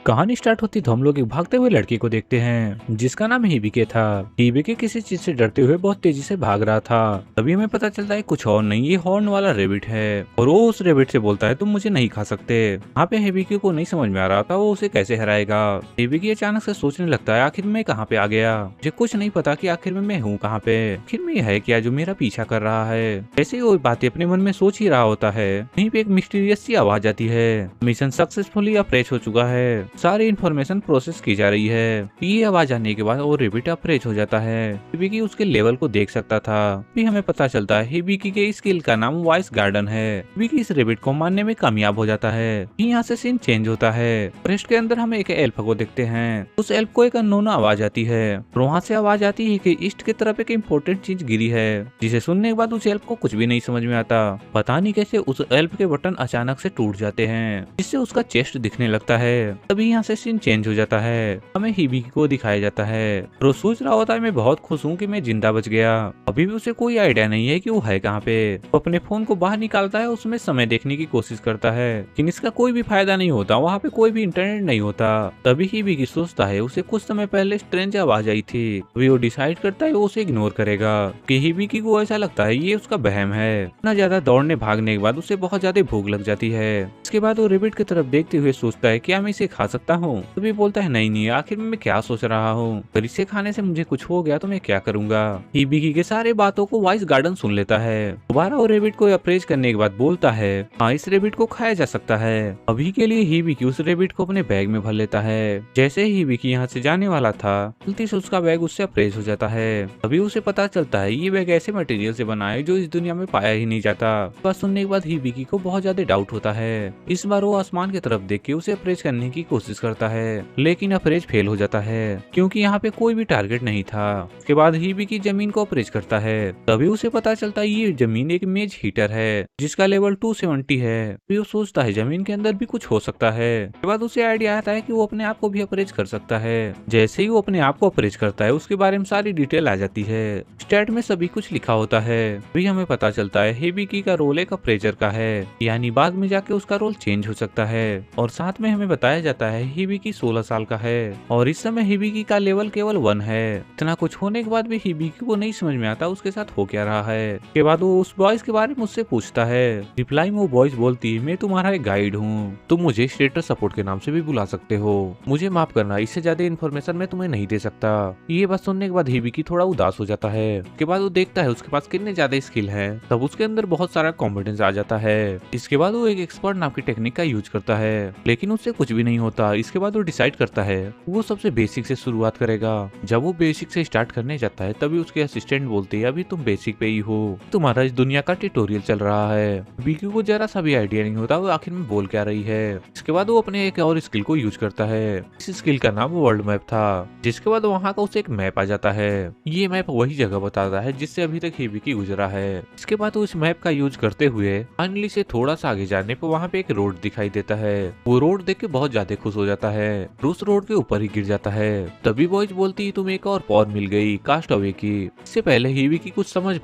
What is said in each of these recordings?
कहानी स्टार्ट होती तो हम लोग एक भागते हुए लड़के को देखते हैं जिसका नाम हिबिके था। हिबिके किसी चीज से डरते हुए बहुत तेजी से भाग रहा था। तभी हमें पता चलता है कुछ और नहीं, ये हॉर्न वाला रेबिट है और वो उस रेबिट से बोलता है तुम मुझे नहीं खा सकते। यहाँ पे हिबिके को नहीं समझ में आ रहा था वो उसे कैसे हराएगा। हिबिके अचानक से सोचने लगता है आखिर मैं कहाँ पे आ गया, मुझे कुछ नहीं पता कि आखिर में मैं हूँ कहाँ पे, आखिर में है क्या जो मेरा पीछा कर रहा है। ऐसे ही वो बातें अपने मन में सोच ही रहा होता है, वहीं पे एक मिस्टीरियस सी आवाज आती है, मिशन सक्सेसफुली अप्रोच हो चुका है, सारी इन्फॉर्मेशन प्रोसेस की जा रही है। ये आवाज आने के बाद वो रेबिट अप्रोच हो जाता है। हिबिकी उसके लेवल को देख सकता था। भी हमें पता चलता है हिबिकी के स्किल का नाम वॉइस गार्डन है। हिबिकी इस रेबिट को मारने में कामयाब हो जाता है। यहाँ से सीन चेंज होता है। फॉरेस्ट के अंदर हम एक एल्फ को देखते हैं। उस एल्फ को एक अननोन आवाज आती है और वहाँ से आवाज आती है कि ईस्ट की तरफ एक इम्पोर्टेंट चीज गिरी है, जिसे सुनने के बाद उस एल्फ को कुछ भी नहीं समझ में आता। पता नहीं कैसे उस एल्फ के बटन अचानक से टूट जाते हैं जिससे उसका चेस्ट दिखने लगता है। तभी यहाँ से सीन चेंज हो जाता है। हमें हिबिकी को दिखाया जाता है। वो सोच रहा होता है मैं बहुत खुश हूँ कि मैं जिंदा बच गया। अभी भी उसे कोई आइडिया नहीं है कि वो है कहाँ पे। वो अपने फोन को बाहर निकालता है, उसमें समय देखने की कोशिश करता है लेकिन इसका कोई भी फायदा नहीं होता, वहाँ पे कोई भी इंटरनेट नहीं होता। तभी हिबिकी सोचता है उसे कुछ समय पहले स्ट्रेंज आवाज आई थी। अभी वो डिसाइड करता है वो उसे इग्नोर करेगा कि हिबिकी को ऐसा लगता है ये उसका वहम है। इतना ज्यादा दौड़ने भागने के बाद उसे बहुत ज्यादा भूख लग जाती है। इसके बाद वो रेबिट की तरफ देखते हुए सोचता है क्या मैं इसे खा सकता हूँ। तभी बोलता है नहीं नहीं, आखिर में मैं क्या सोच रहा हूँ, अगर इसे खाने से मुझे कुछ हो गया तो मैं क्या करूंगा। हिबिकी के सारे बातों को वॉइस गार्डन सुन लेता है। दोबारा वो रेबिट को अप्रोच करने के बाद बोलता है हाँ इस रेबिट को खाया जा सकता है। अभी के लिए हिबिकी उस रेबिट को अपने बैग में भर लेता है। जैसे ही हिबिकी यहाँ से जाने वाला था गलती से उसका बैग उससे अप्रोच हो जाता है। अभी उसे पता चलता है ये बैग ऐसे मटेरियल से बना है जो इस दुनिया में पाया ही नहीं जाता। बात सुनने के बाद हिबिकी को बहुत ज्यादा डाउट होता है। इस बार वो आसमान की तरफ देख के उसे अप्रोच करने की कोशिश करता है लेकिन अप्रोच फेल हो जाता है क्योंकि यहाँ पे कोई भी टारगेट नहीं था। उसके बाद हिबिकी जमीन को अप्रोच करता है। तभी उसे पता चलता है ये जमीन एक मेज हीटर है जिसका लेवल 270 है। फिर वो सोचता है जमीन के अंदर भी कुछ हो सकता है। उसके बाद उसे आइडिया आता है कि वो अपने आप को भी अप्रोच कर सकता है। जैसे ही वो अपने आप को अप्रोच करता है उसके बारे में सारी डिटेल आ जाती है। स्टैट में सभी कुछ लिखा होता है। भी हमें पता चलता है हिबिकी का रोल एक अप्रेजर का है, यानी बाद में जाके उसका रोल चेंज हो सकता है। और साथ में हमें बताया जाता है हिबिकी 16 साल का है और इस समय हिबिकी का लेवल केवल 1 है। इतना कुछ होने के बाद भी हिबिकी को नहीं समझ में आता उसके साथ हो क्या रहा है। के बाद वो उस बॉयज के बारे में मुझसे पूछता है। रिप्लाई में वो बॉयज बोलती है मैं तुम्हारा एक गाइड हूँ, तुम मुझे स्टेटस सपोर्ट के नाम से भी बुला सकते हो, मुझे माफ करना इससे ज्यादा इन्फॉर्मेशन मैं तुम्हें नहीं दे सकता। ये बात सुनने के बाद हिबिकी थोड़ा उदास हो जाता है। के बाद वो देखता है उसके पास कितने ज्यादा स्किल है, तब उसके अंदर बहुत सारा कॉन्फिडेंस आ जाता है। इसके बाद वो एक एक्सपर्ट नाम की टेक्निक का यूज करता है लेकिन उससे कुछ भी नहीं होता। इसके बाद वो डिसाइड करता है वो सबसे बेसिक से शुरुआत करेगा। जब वो बेसिक से स्टार्ट करने जाता है तभी उसके असिस्टेंट बोलते हैं अभी तुम बेसिक पे ही हो, तुम्हारा इस दुनिया का ट्यूटोरियल चल रहा है। बीकी को जरा सा भी आइडिया नहीं होता वो आखिर में बोल क्या रही है। इसके बाद वो अपने एक और स्किल को यूज करता है। इस स्किल का नाम वर्ल्ड मैप था। जिसके बाद वहाँ का उसे एक मैप आ जाता है। ये मैप वही जगह बताता है जिससे अभी तक हिबिकी गुजरा है। इसके बाद वो इस मैप का यूज करते हुए फाइनली से थोड़ा सा आगे जाने पर वहाँ पे एक रोड दिखाई देता है। वो रोड देख के बहुत ज्यादा खुश हो जाता है, उस रोड के ऊपर ही गिर जाता है। तभी बॉयज बोलती है तुम्हें एक और पॉवर मिल गई कास्ट अवे की। इससे पहले हिबिकी कुछ समझ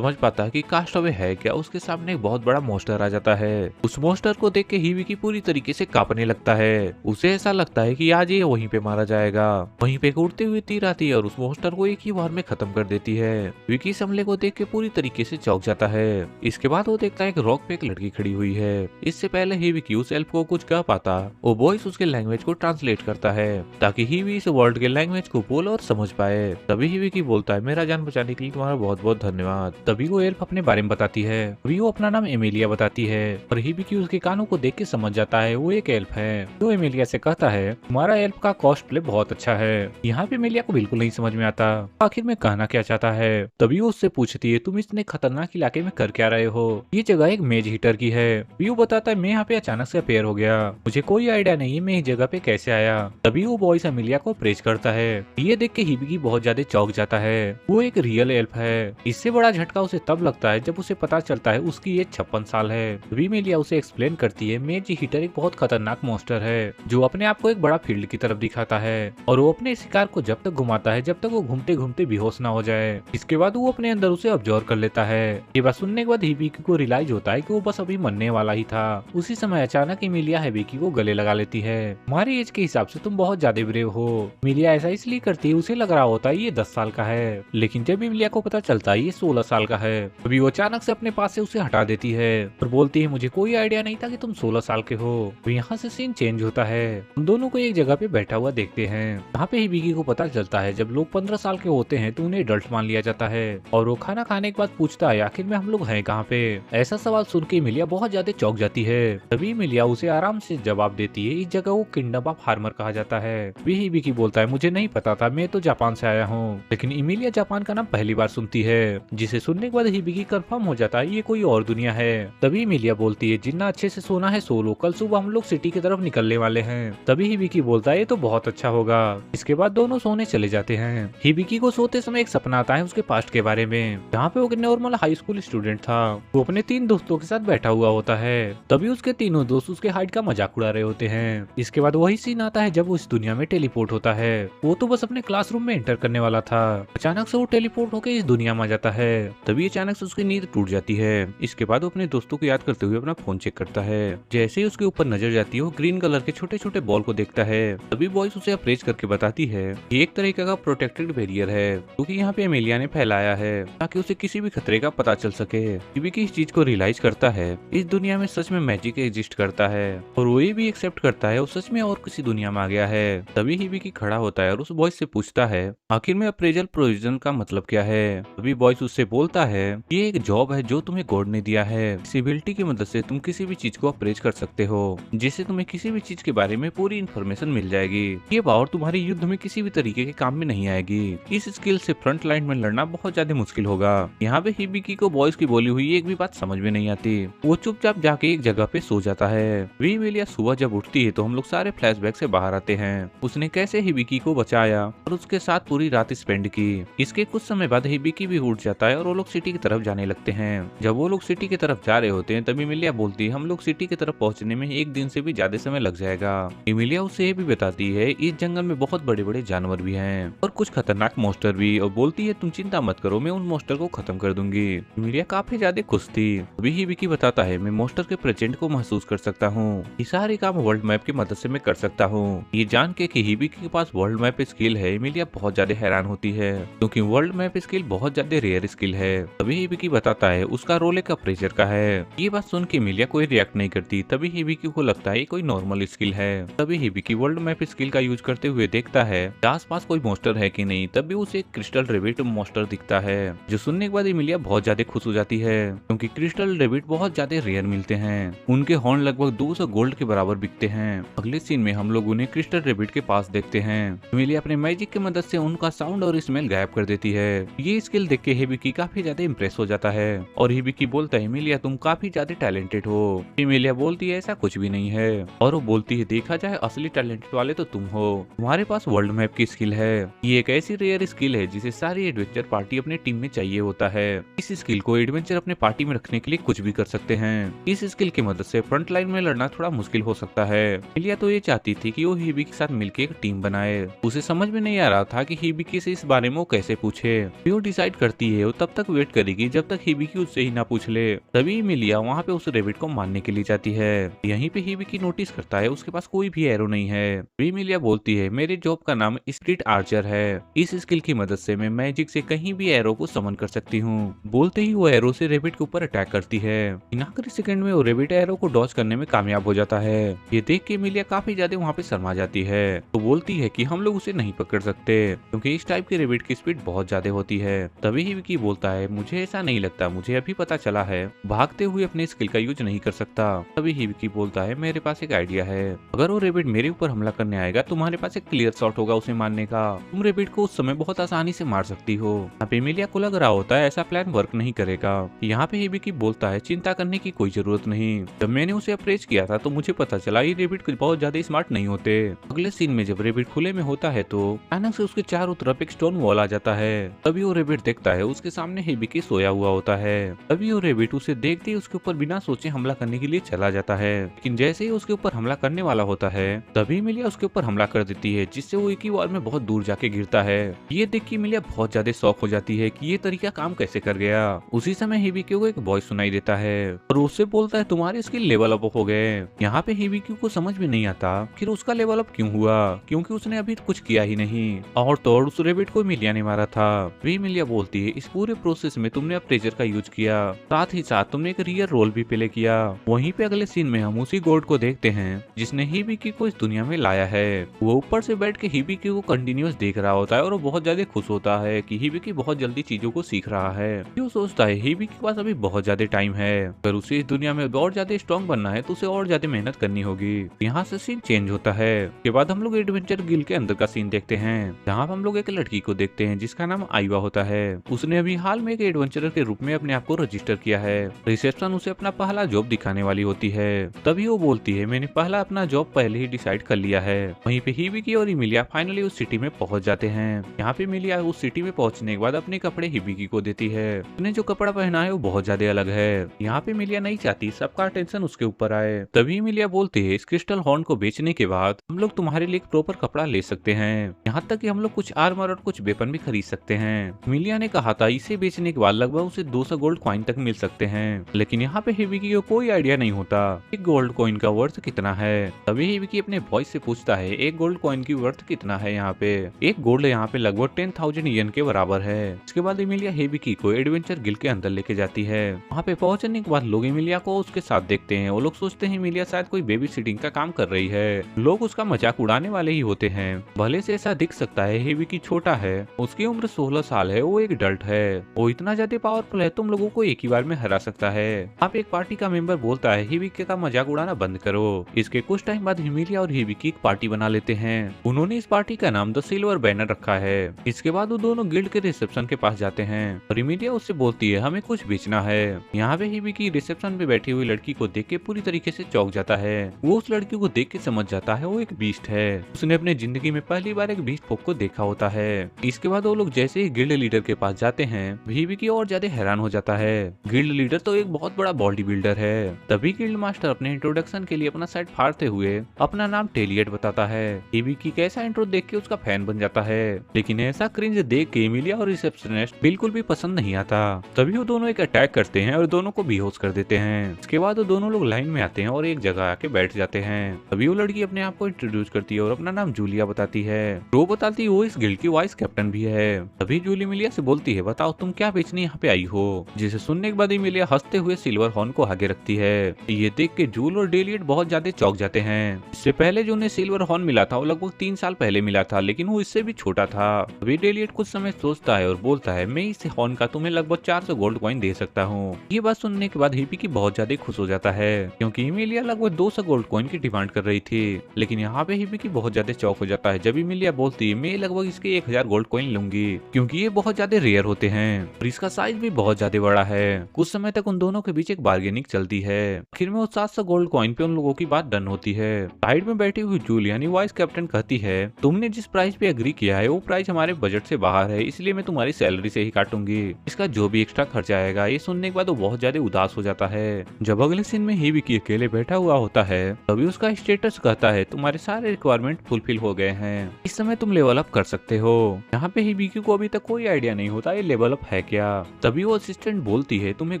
पाता कि कास्ट अवे है क्या, उसके सामने एक बहुत बड़ा मोस्टर आ जाता है। उस मोस्टर को देख के हिबिकी पूरी तरीके से कांपने लगता है। उसे ऐसा लगता है कि आज ये वहीं पे मारा जाएगा। वहीं पे उड़ते हुए तीर आती है और उस मोस्टर को एक ही बार में खत्म कर देती है। विकी इस हमले को देख के पूरी तरीके से चौंक जाता है। इसके बाद वो देखता है एक रॉक पे एक लड़की खड़ी हुई है। इससे पहले हिबिकी उस एल्फ को कुछ कह पाता, वो बॉयस उसके लैंग्वेज को ट्रांसलेट करता है ताकि हिबी इस वर्ल्ड के लैंग्वेज को बोल और समझ पाए। तभी हिबिकी बोलता है मेरा जान बचाने के लिए तुम्हारा बहुत बहुत धन्यवाद। तभी वो एल्फ अपने बारे में बताती है। अभी वो अपना नाम एमिलिया बताती है और हिबिकी उसके कानों को देख के समझ जाता है वो एक एल्फ है। तो एमिलिया से कहता है तुम्हारा एल्फ का कॉस्प्ले बहुत अच्छा है। यहाँ पे एमिलिया को बिल्कुल नहीं समझ में आता आखिर में कहना क्या चाहता है। तभी वो उससे पूछती है तुम इतने खतरनाक इलाके में कर क्या रहे हो, ये जगह एक मेज हीटर की है। व्यू बताता है मैं यहाँ पे अचानक से अपेयर हो गया, मुझे कोई आइडिया नहीं है मैं इस जगह पे कैसे आया। तभी वो बॉयस एमिलिया को प्रेज करता है। ये देख के हिबिकी बहुत ज्यादा चौंक जाता है। वो एक रियल एल्फ है। इससे बड़ा झटका उसे तब लगता है जब उसे पता चलता है उसकी एज 56 साल है। तभी एमिलिया उसे एक्सप्लेन करती है मेज हीटर एक बहुत खतरनाक मॉन्स्टर है जो अपने आप को एक बड़ा फील्ड की तरफ दिखाता है और वो अपने शिकार को जब तक घुमाता है जब तक वो घूमते घूमते बेहोश ना हो जाए। इसके बाद वो अपने अंदर उसे ऑब्जर्व कर लेता है। ये बात सुनने के बाद हिबिकी को रियलाइज होता है कि वो बस अभी मरने वाला ही था। उसी समय अचानक एमिलिया हिबिकी हिबिकी को गले लगा लेती है। हमारी एज के हिसाब से तुम बहुत ज्यादा ब्रेव हो। इमिलिया ऐसा इसलिए करती है, उसे लग रहा होता है ये 10 साल का है, लेकिन जब इमिलिया को पता चलता है ये 16 साल का है, तभी वो अचानक से अपने पास से उसे हटा देती है और बोलती है मुझे कोई आइडिया नहीं था कि तुम 16 साल के हो। तो यहाँ से सीन चेंज होता है, हम दोनों को एक जगह पे बैठा हुआ देखते हैं। यहाँ पे हिबिकी को पता चलता है जब लोग 15 साल के होते हैं तो उन्हें एडल्ट मान लिया जाता है, और वो खाना खाने के बाद पूछता है आखिर में हम लोग हैं कहाँ पे। ऐसा सवाल सुन के इमिलिया बहुत ज्यादा चौंक जाती है। तभी इमिलिया उसे आराम से जवाब देती है इस जगह को किंगडम ऑफ हार्मर कहा जाता है। भी हिबिकी बोलता है मुझे नहीं पता था, मैं तो जापान से आया हूँ। लेकिन इमिलिया जापान का नाम पहली बार सुनती है, जिसे सुनने के बाद हिबिकी कंफर्म हो जाता है ये कोई और दुनिया है। तभी इमिलिया बोलती है जितना अच्छे से सोना है सो लो, कल सुबह हम लोग सिटी की तरफ निकलने वाले हैं। तभी हिबिकी बोलता है ये तो बहुत अच्छा होगा। इसके बाद दोनों सोने चले जाते हैं। हिबिकी को सोते समय एक सपना आता है उसके पास्ट के बारे में, जहाँ पे वो नॉर्मल हाई स्कूल स्टूडेंट था। वो अपने 3 दोस्तों के साथ बैठा हुआ होता है, तभी उसके तीनों दोस्त उसके हाइट का मजाक उड़ा रहे होते हैं। इसके बाद वही सीन आता है जब वो इस दुनिया में टेलीपोर्ट होता है। वो तो बस अपने क्लासरूम में एंटर करने वाला था, अचानक से वो टेलीपोर्ट होकर इस दुनिया में आ जाता है। तभी अचानक से उसकी नींद टूट जाती है। इसके बाद वो अपने दोस्तों को याद करते हुए अपना फोन चेक करता है। जैसे ही उसके ऊपर नजर जाती है वो ग्रीन कलर के छोटे छोटे बॉल को देखता है। तभी बॉयस उसे अप्रोच करके बताती है कि एक तरीके का प्रोटेक्टेड बैरियर है क्योंकि यहाँ पे एमिलिया ने फैलाया है ताकि उसे किसी भी खतरे का पता चल सके। हिबिकी इस चीज को रियलाइज करता है इस दुनिया में सच में मैजिक एग्जिस्ट करता है, और वो ये भी एक्सेप्ट करता है वो सच में और किसी दुनिया में आ गया है। तभी हिबिकी खड़ा होता है और उस बॉयस से पूछता है आखिर में अप्रेजल प्रोविजन का मतलब क्या है। तभी बॉयस उससे बोलता है ये एक जॉब है जो तुम्हें गॉड ने दिया है। सिबिलिटी की मदद से तुम किसी भी चीज को अप्रेज कर सकते हो, जिससे तुम्हें किसी भी चीज के बारे में पूरी इन्फॉर्मेशन मिल जाएगी। ये पावर तुम्हारे युद्ध में किसी भी तरीके के काम में नहीं आएगी। इस स्किल से फ्रंट लाइन में लड़ना बहुत ज्यादा मुश्किल होगा। यहाँ पे हिबिकी को बॉयस की बोली हुई एक भी बात समझ में नहीं आती। वो चुपचाप जाके एक जगह पे सो जाता है। विलिया सुबह जब उठती है तो हम लोग सारे फ्लैशबैक से बाहर आते हैं, उसने कैसे हिबिकी को बचाया और उसके साथ पूरी रात स्पेंड की। इसके कुछ समय बाद हिबिकी भी उठ जाता है और वो लोग सिटी की तरफ जाने लगते हैं। जब वो लोग सिटी की तरफ जा रहे होते हैं तभी इमिलिया बोलती है हम लोग सिटी की तरफ पहुंचने में 1 दिन से भी ज्यादा समय लग जाएगा। इमिलिया उसे ये भी बताती है इस जंगल में बहुत बड़े बड़े जानवर भी हैं और कुछ खतरनाक मोस्टर भी, और बोलती है तुम चिंता मत करो मैं उन मोस्टर को खत्म कर दूंगी। इमिलिया काफी ज्यादा खुश थी। अभी हिबिकी बताता है मैं मोस्टर के प्रेजेंट को महसूस कर सकता हूँ, ये सारे काम वर्ल्ड मैप की मदद से मैं कर सकता हूँ। ये जान के कि हिबिकी के पास वर्ल्ड मैप स्किल है इमिलिया बहुत ज्यादा हैरान होती है क्योंकि वर्ल्ड मैप स्किल बहुत ज्यादा रेयर स्किल है। तभी हिबिकी बताता है उसका रोल एक अप्रेजर का है। ये बात सुन के इमिलिया कोई रिएक्ट नहीं करती। तभी हिबिकी को लगता है कोई नॉर्मल स्किल है। तभी हिबिकी वर्ल्ड मैप स्किल का यूज करते हुए देखता है आस पास कोई मोस्टर है कि नहीं। तभी उसे एक क्रिस्टल रेबिट मोस्टर दिखता है, जो सुनने के बाद इमिलिया बहुत ज्यादा खुश हो जाती है क्योंकि क्रिस्टल रेबिट बहुत ज्यादा रेयर मिलते हैं। उनके हॉर्न लगभग 200 गोल्ड के बराबर बिकते हैं। अगले सीन में हम लोग उन्हें क्रिस्टल रेबिट के पास देखते हैं। इमिलिया अपने मैजिक की मदद से उनका साउंड और स्मेल गायब कर देती है। ये स्किल देख के हिबिकी काफी ज्यादा इम्प्रेस हो जाता है और हिबिकी बोलता है इमिलिया तुम काफी ज्यादा टैलेंटेड हो। इमिलिया बोलती है ऐसा कुछ भी नहीं है, और वो बोलती है देखा जाए असली टैलेंटेड वाले तो तुम हो, तुम्हारे पास वर्ल्ड मैप की स्किल है। ये एक ऐसी रेयर स्किल है जिसे सारी एडवेंचर पार्टी अपने टीम में चाहिए होता है। इस स्किल को एडवेंचर अपने पार्टी में रखने के लिए कुछ भी कर सकते हैं। इस स्किल की मदद से फ्रंट लाइन में लड़ना थोड़ा मुश्किल हो सकता है। इमिलिया तो ये चाहती थी कि वो हिबिकी के साथ मिलकर एक टीम बनाए। उसे समझ में नहीं आ रहा था कि हिबिकी से इस बारे में वो कैसे पूछे। वो डिसाइड करती है वो तब तक वेट करेगी जब तक हिबिकी उससे ही ना पूछ ले। तभी इमिलिया वहाँ पे उस रेबिट को मारने के लिए जाती है। यहीं पे हिबिकी नोटिस करता है उसके पास कोई भी एरो नहीं है। इमिलिया बोलती है मेरे जॉब का नाम स्प्रिट आर्चर है, इस स्किल की मदद से मैं मैजिक से कहीं भी एरो को समन कर सकती हूँ। बोलते ही वो एरो से रेबिट के ऊपर अटैक करती है। आखिरी सेकंड में वो रेबिट एरो को डॉज करने में कामयाब हो जाता है। ये देख के इमिलिया काफी ज्यादा वहाँ पे शर्मा जाती है। तो बोलती है कि हम लोग उसे नहीं पकड़ सकते क्योंकि इस टाइप के रेबिट की स्पीड बहुत ज्यादा होती है। तभी हिबिकी बोलता है मुझे ऐसा नहीं लगता, मुझे अभी पता चला है भागते हुए अपने स्किल का यूज नहीं कर सकता। तभी हिबिकी बोलता है मेरे पास एक आइडिया है, अगर वो रेबिट मेरे ऊपर हमला करने आएगा तुम्हारे पास एक क्लियर शॉट होगा उसे मारने का, तुम रेबिट को उस समय बहुत आसानी से मार सकती हो। यहाँ पे इमिलिया को लग रहा होता है ऐसा प्लान वर्क नहीं करेगा। यहाँ पे हिबिकी बोलता है चिंता करने की कोई जरूरत नहीं, जब मैंने उसे अप्रोच किया था तो मुझे पता चला ये रेबिट कुछ बहुत ज्यादा स्मार्ट नहीं होते। अगले सीन में जब रेबिट खुले में होता है तो अचानक से उसके चारों तरफ एक स्टोन वॉल आ जाता है। तभी वो रेबिट देखता है उसके सामने हिबिकी सोया हुआ होता है। तभी वो रेबिट उसे देखते ही उसके ऊपर बिना सोचे हमला करने के लिए चला जाता है, लेकिन जैसे ही उसके ऊपर हमला करने वाला होता है तभी इमिलिया उसके ऊपर हमला कर देती है, जिससे वो एक ही वॉल में बहुत दूर जाके गिरता है। ये देख के इमिलिया बहुत ज्यादा शॉक हो जाती है कि ये तरीका काम कैसे कर गया। उसी समय हिबिकी को एक वॉइस सुनाई देता है और उससे बोलता है तुम्हारे स्किल लेवल अप हो गए। यहाँ पे हिबिकी को समझ में नहीं आता फिर उसका लेवल अप क्यों हुआ, क्योंकि उसने अभी कुछ किया ही नहीं। और तो और उस रेबिट को मिलिया ने मारा था। वी मिलिया बोलती है इस पूरे प्रोसेस में तुमने अप्रेजर का यूज किया, साथ ही साथ तुमने एक रियल रोल भी प्ले किया। वहीं पे अगले सीन में हम उसी गॉड को देखते हैं जिसने हिबिकी को इस दुनिया में लाया है। वो ऊपर से बैठ के हिबिकी को कंटिन्यूअस देख रहा होता है और वो बहुत ज्यादा खुश होता है कि हिबिकी बहुत जल्दी चीजों को सीख रहा है। वो सोचता है हिबिकी के पास अभी बहुत ज्यादा टाइम है, अगर उसे इस दुनिया में और ज्यादा स्ट्रॉन्ग बनना है तो उसे और ज्यादा मेहनत करनी होगी। यहाँ से सीन चेंज होता है। के बाद हम लोग एडवेंचर गिल के अंदर का सीन देखते हैं जहाँ हम लोग एक लड़की को देखते हैं जिसका नाम आईवा होता है। उसने अभी हाल में एक एडवेंचरर के रूप में अपने आप को रजिस्टर किया है। रिसेप्शन उसे अपना पहला जॉब दिखाने वाली होती है। तभी वो बोलती है मैंने पहला अपना जॉब पहले ही डिसाइड कर लिया है। वहीं पे हिबिकी और इमिलिया फाइनली उस सिटी में पहुंच जाते हैं। यहाँ पे इमिलिया उस सिटी में पहुंचने के बाद अपने कपड़े हिबिकी को देती है। उसने जो कपड़ा पहना है वो बहुत ज्यादा अलग है। यहाँ पे इमिलिया नहीं चाहती सबका अटेंशन उसके ऊपर आए। तभी इमिलिया बोलती है इस क्रिस्टल हॉर्न को बेचने के बाद हम लोग तुम्हारे लिए एक प्रॉपर कपड़ा ले सकते हैं, यहाँ तक कि हम लोग कुछ आर्मर और कुछ वेपन भी खरीद सकते हैं। इमिलिया ने कहा था इसे बेचने के बाद लगभग उसे 200 गोल्ड कॉइन तक मिल सकते हैं, लेकिन यहाँ पे हिबिकी को कोई आइडिया नहीं होता एक गोल्ड कॉइन का वर्थ कितना है। तभी हिबिकी अपने वॉइस से पूछता है एक गोल्ड कॉइन की वर्थ कितना है। यहाँ पे एक गोल्ड यहाँ पे लगभग 10,000 येन के बराबर है। इसके बाद इमिलिया हिबिकी को एडवेंचर गिल के अंदर लेके जाती है। वहाँ पे पहुंचने के बाद लोग इमिलिया को उसके साथ देखते हैं। वो लोग सोचते हैं इमिलिया शायद कोई बेबी सिटिंग का काम कर रही है। लोग उसका मजाक उड़ाने वाले ही होते हैं। भले से ऐसा दिख सकता है हिबिकी छोटा है, उसकी उम्र 16 साल है, वो एक अडल्ट है, वो इतना ज्यादा पावरफुल है तुम लोगों को एक ही बार में हरा सकता है। आप एक पार्टी का मेंबर बोलता है हिबिकी का मजाक उड़ाना बंद करो। इसके कुछ टाइम बाद इमिलिया और हिबिकी एक पार्टी बना लेते हैं। उन्होंने इस पार्टी का नाम द सिल्वर बैनर रखा है। इसके बाद वो दोनों गिल्ड के रिसेप्शन के पास जाते हैं और इमिलिया उससे बोलती है हमें कुछ बेचना है। यहाँ पे हिबिकी रिसेप्शन पे बैठी हुई लड़की को देख के पूरी तरीके से चौंक जाता है। वो उस लड़की को देख के समझ जाता है वो एक बीस्ट है। उसने अपने जिंदगी में पहली बार एक बीस्ट फोक को देखा होता है। इसके बाद वो लोग जैसे ही गिल्ड लीडर के पास जाते हैं हिबिकी और ज्यादा हैरान हो जाता है। गिल्ड लीडर तो एक बहुत बड़ा बॉडी बिल्डर है। तभी गिल्ड मास्टर अपने इंट्रोडक्शन के लिए अपना साइड फाड़ते हुए अपना नाम टेलियट बताता है। हिबिकी कैसा इंट्रो देख के उसका फैन बन जाता है, लेकिन ऐसा क्रिंज देख के इमिलिया और रिसेप्शनिस्ट बिल्कुल भी पसंद नहीं आता। तभी वो दोनों एक अटैक करते हैं और दोनों को बेहोश कर देते हैं। इसके बाद वो दोनों लोग लाइन में आते हैं और एक जगह आके बैठ जाते हैं। तभी वो लड़की अपने आप को इंट्रोड्यूस करती है और अपना नाम जूलिया बताती है। वो बताती है वो इस गिल्ड की वाइस कैप्टन भी है। तभी जूली इमिलिया से बोलती है बताओ तुम क्या बेचने यहाँ पे आई हो। जिसे सुनने के बाद इमिलिया हंसते हुए सिल्वर हॉर्न को आगे रखती है। ये देख के जूल और डेलियट बहुत ज्यादा चौंक जाते हैं। इससे पहले जो उन्हें सिल्वर हॉर्न मिला था वो लगभग 3 साल पहले मिला था, लेकिन वो इससे भी छोटा था। तभी डेलियट कुछ समय सोचता है और बोलता है मैं इस हॉर्न का तुम्हें लगभग 400 गोल्ड कॉइन दे सकता हूँ। ये बात सुनने के बाद हिबिकी बहुत ज्यादा खुश हो जाता है, क्योंकि इमिलिया लगभग 200 गोल्ड कॉइन की डिमांड कर रही थी। लेकिन यहाँ पे हिबिकी बहुत ज्यादा चौक हो जाता है जब इमिलिया बोलती है मैं लगभग इसके 1000 गोल्ड कॉइन लूंगी, क्योंकि ये बहुत ज्यादा रेयर होते हैं और इसका साइज भी बहुत ज्यादा बड़ा है। कुछ समय तक उन दोनों के बीच एक बार्गेनिंग चलती है। आखिर में वो 700 गोल्ड कॉइन पे उन लोगों की बात डन होती है। साइड में बैठी हुई जूली यानी वाइस कैप्टन कहती है तुमने जिस प्राइस पे एग्री किया है वो प्राइस हमारे बजट से बाहर है, इसलिए मैं तुम्हारी सैलरी से ही काटूंगी, इसका जो भी एक्स्ट्रा खर्चा आएगा। ये सुनने के बाद वो बहुत ज्यादा उदास हो जाता है। जब अगले सीन में हिबिकी अकेले बैठा हुआ होता है तभी उसका स्टेटस कहता है तुम्हारे सारे रिक्वायरमेंट फुलफिल हो गए हैं, इस समय तुम लेवल अप कर सकते हो। यहाँ पे हिबिकी को अभी तक कोई आइडिया नहीं होता ये लेवल अप है क्या। तभी वो असिस्टेंट बोलती है तुम्हें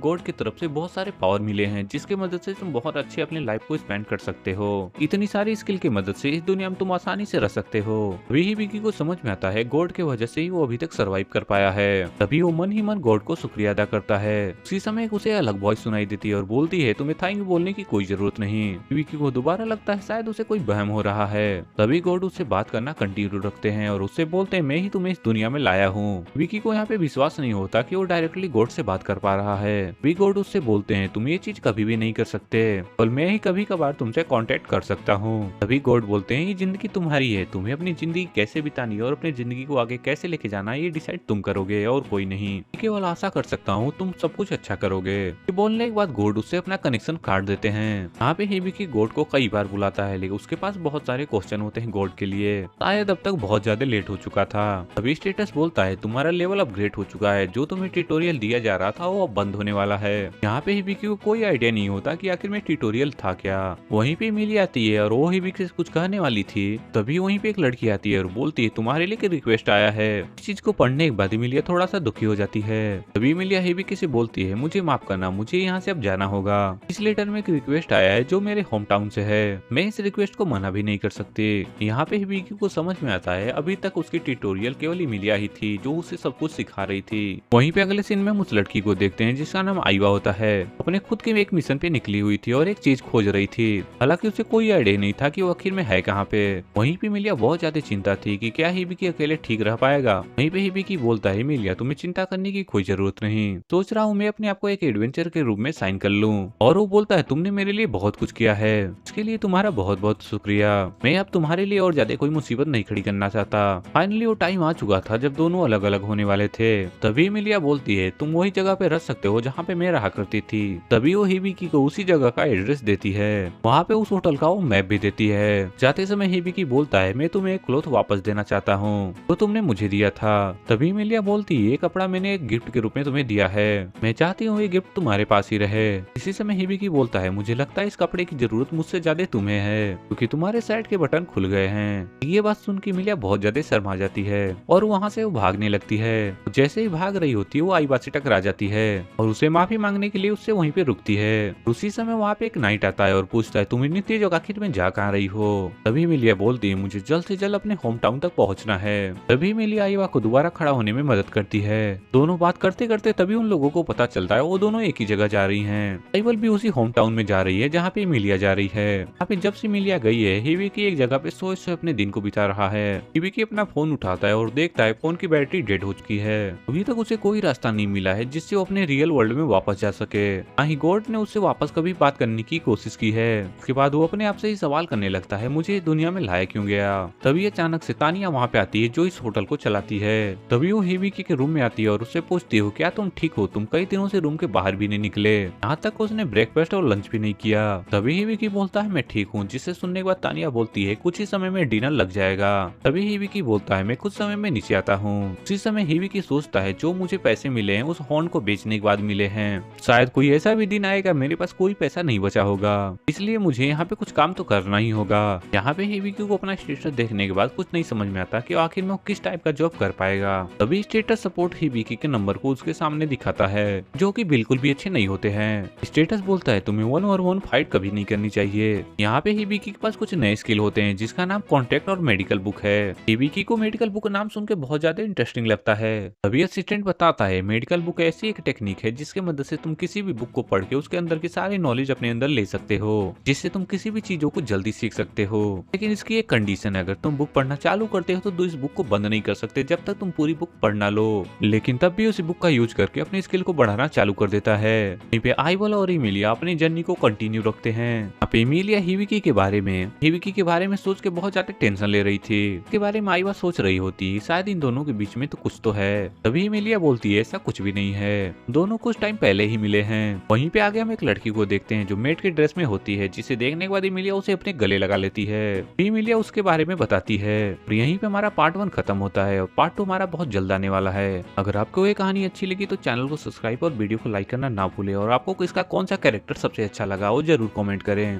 गॉड की तरफ से बहुत सारे पावर मिले हैं जिसकी मदद से तुम बहुत अच्छी अपनी लाइफ को स्पेंड कर सकते हो। इतनी सारी स्किल की मदद से इस दुनिया में तुम आसानी से रह सकते हो। तभी हिबिकी को समझ में आता है गॉड के वजह से ही वो अभी तक सर्वाइव कर पाया है। तभी वो मन ही मन गॉड को शुक्रिया अदा करता है। उसी समय उसे अलग वॉइस सुनाई देती है और बोलती है तुम्हें थैंक यू बोलने की कोई जरूरत नहीं। हिबिकी को दोबारा लगता है शायद उसे कोई वहम हो रहा है। तभी गॉड उससे बात करना कंटिन्यू रखते हैं और उससे बोलते हैं मैं ही तुम्हें इस दुनिया में लाया हूँ। हिबिकी को यहाँ पे विश्वास नहीं होता कि वो डायरेक्टली गॉड से बात कर पा रहा है। भी गॉड उससे बोलते हैं तुम ये चीज कभी भी नहीं कर सकते और मैं ही कभी कभार तुमसे कांटेक्ट कर सकता हूँ। तभी गॉड बोलते हैं ये जिंदगी तुम्हारी है, तुम्हें अपनी जिंदगी कैसे बितानी और अपनी जिंदगी को आगे कैसे लेके जाना ये डिसाइड तुम करोगे और कोई नहीं। केवल आशा कर सकता हूँ तुम सब कुछ अच्छा करोगे। ये बोलने के बाद गॉड उससे अपना कनेक्शन काट देते हैं। यहाँ पे हिबिकी गॉड को कई बार बुलाता है लेकिन उसके पास बहुत सारे क्वेश्चन होते हैं गॉड के लिए, शायद अब तक बहुत ज्यादा लेट हो चुका था। अभी स्टेटस बोलता है तुम्हारा लेवल अपग्रेड हो चुका है, जो तुम्हें ट्यूटोरियल दिया जा रहा था वो अब बंद होने वाला है। यहाँ पे हिबिकी को कोई आइडिया नहीं होता कि आखिर में ट्यूटोरियल था क्या। वहीं पे मिली आती है और वो हिबिकी से कुछ कहने वाली थी। तभी वहीं पे एक लड़की आती है और बोलती है तुम्हारे लिए रिक्वेस्ट आया है। इस चीज को पढ़ने के बाद इमिलिया थोड़ा सा दुखी हो जाती है। तभी इमिलिया हिबिकी से बोलती है मुझे माफ करना, मुझे यहाँ से अब जाना होगा। इस लेटर में एक रिक्वेस्ट आया है जो मैं मेरे होम टाउन से है, मैं इस रिक्वेस्ट को मना भी नहीं कर सकती। यहाँ पे हिबिकी को समझ में आता है अभी तक उसकी ट्यूटोरियल केवल इमिलिया ही थी जो उसे सब कुछ सिखा रही थी। वहीं पे अगले सीन में हम उस लड़की को देखते हैं जिसका नाम आईवा होता है। अपने खुद के एक मिशन पे निकली हुई थी और एक चीज खोज रही थी। हालांकि उसे कोई आइडिया नहीं था कि वो आखिर में है कहाँ पे। वहीं पे इमिलिया बहुत ज्यादा चिंता थी कि क्या हिबिकी अकेले ठीक रह पाएगा। वहीं पे हिबिकी बोलता है, इमिलिया तुम्हें चिंता करने की कोई जरूरत नहीं, सोच रहा हूँ मैं अपने आप को एक एडवेंचर के रूप में साइन कर लूँ। और वो बोलता है, तुमने मेरे लिए बहुत कुछ किया है, इसके लिए तुम्हारा बहुत बहुत शुक्रिया। मैं अब तुम्हारे लिए और ज्यादा कोई मुसीबत नहीं खड़ी करना चाहता। फाइनली वो टाइम आ चुका था जब दोनों अलग अलग होने वाले थे। तभी इमिलिया बोलती है, तुम वही जगह पे रह सकते हो जहाँ पे मैं रहा करती थी। तभी वो हिबिकी को उसी जगह का एड्रेस देती है। वहाँ पे उस होटल का वो मैप भी देती है। जाते समय हिबिकी बोलता है, मैं तुम्हें एक क्लॉथ वापस देना चाहता हूँ तो तुमने मुझे दिया था। तभी इमिलिया बोलती है, ये कपड़ा मैंने एक गिफ्ट के रूप में तुम्हें दिया है, मैं चाहती हूँ ये गिफ्ट तुम्हारे पास ही रहे। इसी समय हिबिकी बोलता है, मुझे लगता है इस कपड़े की जरूरत मुझसे ज्यादा तुम्हें है क्योंकि तुम्हारे साइड के बटन खुल गए हैं। ये बात सुन के इमिलिया बहुत ज्यादा शर्मा जाती है और वहाँ से वो भागने लगती है। जैसे ही भाग रही होती है वो आईवा से टकरा जाती है और उसे माफी मांगने के लिए उससे वहीं पे रुकती है। उसी समय वहाँ पे एक नाइट आता है और पूछता है, तुम इतनी तेज आखिर में जा कहाँ रही हो। तभी इमिलिया बोलती है, मुझे जल्द से जल्द अपने होम टाउन तक पहुँचना है। तभी इमिलिया आईवा को दोबारा खड़ा होने में मदद करती है। दोनों बात करते करते तभी उन लोगों को पता चलता है वो दोनों एक ही जगह जा रही हैं। आईवल भी उसी होम टाउन में जा रही है जहाँ पे इमिलिया जा रही है। यहाँ पे जब से इमिलिया गई है, हिबिकी एक जगह पे सोए सोए अपने दिन को बिता रहा है। हिबिकी अपना फोन उठाता है और देखता है फोन की बैटरी डेड हो चुकी है। अभी तक उसे कोई रास्ता नहीं मिला है जिससे वो अपने रियल वर्ल्ड में वापस जा सके। ना ही गॉड ने उससे वापस कभी बात करने की कोशिश की है। उसके बाद वो अपने आप से ही सवाल करने लगता है, मुझे दुनिया में लाया क्यों गया। तभी अचानक से तानिया वहाँ पे आती है जो इस होटल को चलाती है। तभी वो हिबिकी के रूम में आती है और उससे पूछती हो, क्या तुम ठीक हो, तुम कई दिनों से रूम के बाहर भी नहीं निकले, यहाँ तक उसने ब्रेकफास्ट और लंच भी नहीं किया। तभी हिबिकी बोलता है, मैं ठीक हूँ, जिसे सुनने के बाद तानिया बोलती है, कुछ ही समय में डिनर लग जाएगा। तभी हिबिकी बोलता है, मैं कुछ समय में नीचे आता हूँ। उसी समय हिबिकी सोचता है, जो मुझे पैसे मिले हैं उस हॉर्न को बेचने के बाद मिले हैं, शायद कोई ऐसा भी दिन आएगा मेरे पास कोई पैसा नहीं बचा होगा, इसलिए मुझे यहाँ पे कुछ काम तो करना ही होगा। यहाँ पे हिबिकी को अपना स्टेटस देखने के बाद कुछ नहीं समझ में आता कि आखिर में वो किस टाइप का जॉब कर पाएगा। तभी स्टेटस सपोर्ट हिबिकी के नंबर को उसके सामने दिखाता है जो कि बिल्कुल भी अच्छे नहीं होते हैं। स्टेटस बोलता है, तुम्हें 1-on-1 फाइट कभी नहीं करनी चाहिए। यहाँ पे हिबिकी के पास कुछ नए स्किल होते हैं जिसका नाम कॉन्ट्रैक्ट और मेडिकल बुक है। हिबिकी को मेडिकल बुक नाम सुन के बहुत ज्यादा इंटरेस्टिंग लगता है। तभी असिस्टेंट बताता है, मेडिकल बुक ऐसी एक टेक्निक है जिसके मदद से तुम किसी भी बुक को पढ़ के उसके अंदर की सारी नॉलेज अपने अंदर ले सकते हो, जिससे तुम किसी भी चीजों को जल्दी सीख सकते हो। लेकिन इसकी एक कंडीशन है, अगर तुम बुक पढ़ना चालू करते हो तो इस बुक को बंद नहीं कर सकते जब तक तुम पूरी बुक पढ़ ना लो। लेकिन तब भी उस बुक का यूज करके अपनी स्किल को बढ़ाना चालू कर देता है। वहीं पे आईवल और इमिलिया अपनी जर्नी को कंटिन्यू रखते हैं। अब इमिलिया हिबिकी के बारे में सोच के बहुत ज्यादा टेंशन ले रही थी। इसके बारे में आईवा सोच रही होती, शायद इन दोनों के बीच में तो कुछ तो है। तभी इमिलिया बोलती है, ऐसा कुछ भी नहीं है, दोनों कुछ टाइम पहले ही मिले हैं। वहीं पे आगे हम एक लड़की को देखते हैं जो मेड के ड्रेस में होती है, जिसे देखने के बाद इमिलिया उसे अपने गले लगा लेती है। इमिलिया उसके बारे में बताती है। यहीं पे हमारा पार्ट 1 खत्म होता है और पार्ट 2 हमारा बहुत जल्द आने वाला है। अगर आपको ये कहानी अच्छी लगी तो चैनल को सब्सक्राइब और वीडियो को लाइक करना ना भूले और आपको इसका कौन सा कैरेक्टर सबसे अच्छा लगा वो जरूर कमेंट करें।